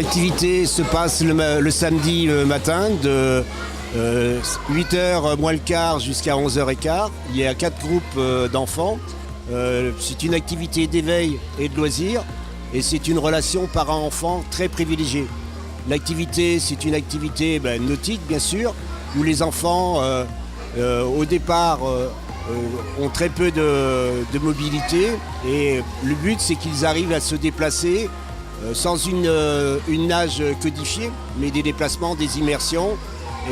L'activité se passe le samedi matin de 8h moins le quart jusqu'à 11h15. Il y a 4 groupes d'enfants. C'est une activité d'éveil et de loisirs et c'est une relation parent-enfant très privilégiée. L'activité, c'est une activité nautique bien sûr, où les enfants au départ ont très peu de mobilité et le but c'est qu'ils arrivent à se déplacer sans une nage codifiée, mais des déplacements, des immersions.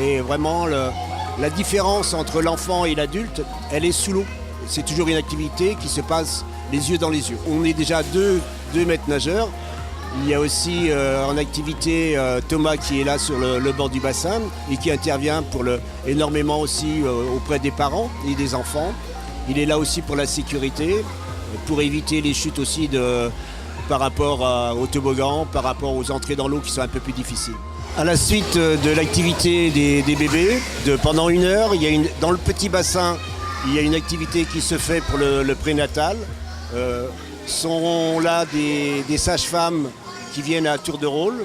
Et vraiment, la différence entre l'enfant et l'adulte, elle est sous l'eau. C'est toujours une activité qui se passe les yeux dans les yeux. On est déjà deux maîtres nageurs. Il y a aussi en activité Thomas qui est là sur le bord du bassin et qui intervient énormément aussi auprès des parents et des enfants. Il est là aussi pour la sécurité, pour éviter les chutes aussi par rapport au toboggan, par rapport aux entrées dans l'eau qui sont un peu plus difficiles. À la suite de l'activité des bébés, pendant 1 heure, dans le petit bassin, il y a une activité qui se fait pour le prénatal. Sont là des sages-femmes qui viennent à tour de rôle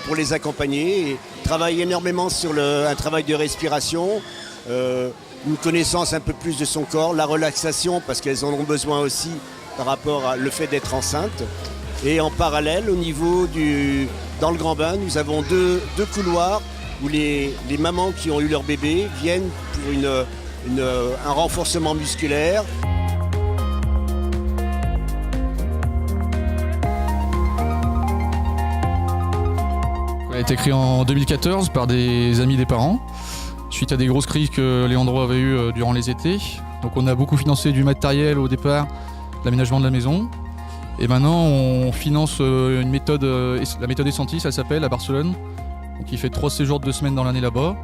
pour les accompagner et travaillent énormément sur un travail de respiration, une connaissance un peu plus de son corps, la relaxation parce qu'elles en ont besoin aussi par rapport au fait d'être enceinte. Et en parallèle, au niveau dans le grand bain, nous avons deux couloirs où les mamans qui ont eu leur bébé viennent pour un renforcement musculaire. Elle a été créée en 2014 par des amis des parents, suite à des grosses crises que Léandro avait eues durant les étés. Donc on a beaucoup financé du matériel au départ, l'aménagement de la maison. Et maintenant, on finance une méthode, la méthode Essentis, elle s'appelle, à Barcelone. Donc, il fait 3 séjours de 2 semaines dans l'année là-bas.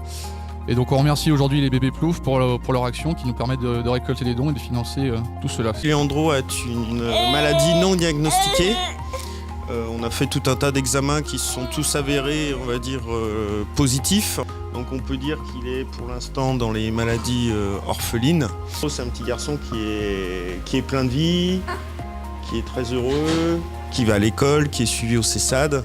Et donc, on remercie aujourd'hui les bébés Plouf pour leur action qui nous permet de récolter des dons et de financer tout cela. Léandro a une maladie non diagnostiquée. On a fait tout un tas d'examens qui se sont tous avérés, on va dire, positifs. Donc on peut dire qu'il est pour l'instant dans les maladies orphelines. C'est un petit garçon qui est plein de vie, qui est très heureux, qui va à l'école, qui est suivi au CESAD,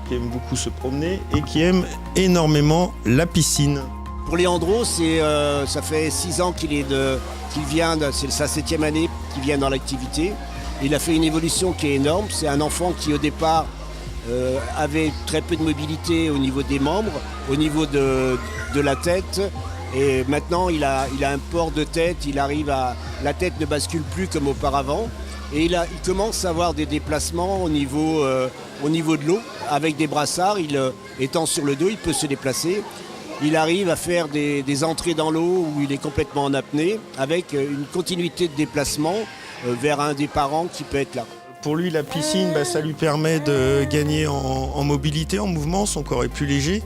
qui aime beaucoup se promener et qui aime énormément la piscine. Pour Léandro, ça fait 6 ans qu'il vient, c'est sa 7e année qu'il vient dans l'activité. Il a fait une évolution qui est énorme. C'est un enfant qui au départ avait très peu de mobilité au niveau des membres, au niveau de la tête. Et maintenant, il a un port de tête, la tête ne bascule plus comme auparavant. Et il commence à avoir des déplacements au niveau de l'eau. Avec des brassards, étant sur le dos, il peut se déplacer. Il arrive à faire des entrées dans l'eau où il est complètement en apnée, avec une continuité de déplacement vers un des parents qui peut être là. Pour lui, la piscine, ça lui permet de gagner en mobilité, en mouvement, son corps est plus léger,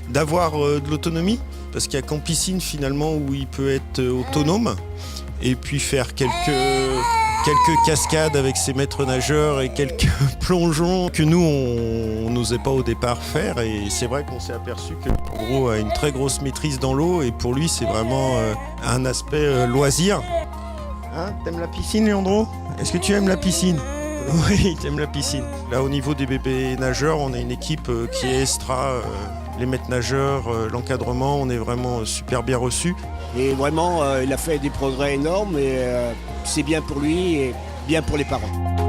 d'avoir de l'autonomie, parce qu'il n'y a qu'en piscine finalement où il peut être autonome, et puis faire quelques cascades avec ses maîtres nageurs et quelques plongeons que nous, on n'osait pas au départ faire. Et c'est vrai qu'on s'est aperçu que Léandro a une très grosse maîtrise dans l'eau et pour lui, c'est vraiment un aspect loisir. Hein, t'aimes la piscine, Léandro ? Est-ce que tu aimes la piscine ? Oui, t'aimes la piscine. Là, au niveau des bébés nageurs, on a une équipe qui est extra. Les maîtres nageurs, l'encadrement, on est vraiment super bien reçus. Et vraiment, il a fait des progrès énormes et c'est bien pour lui et bien pour les parents.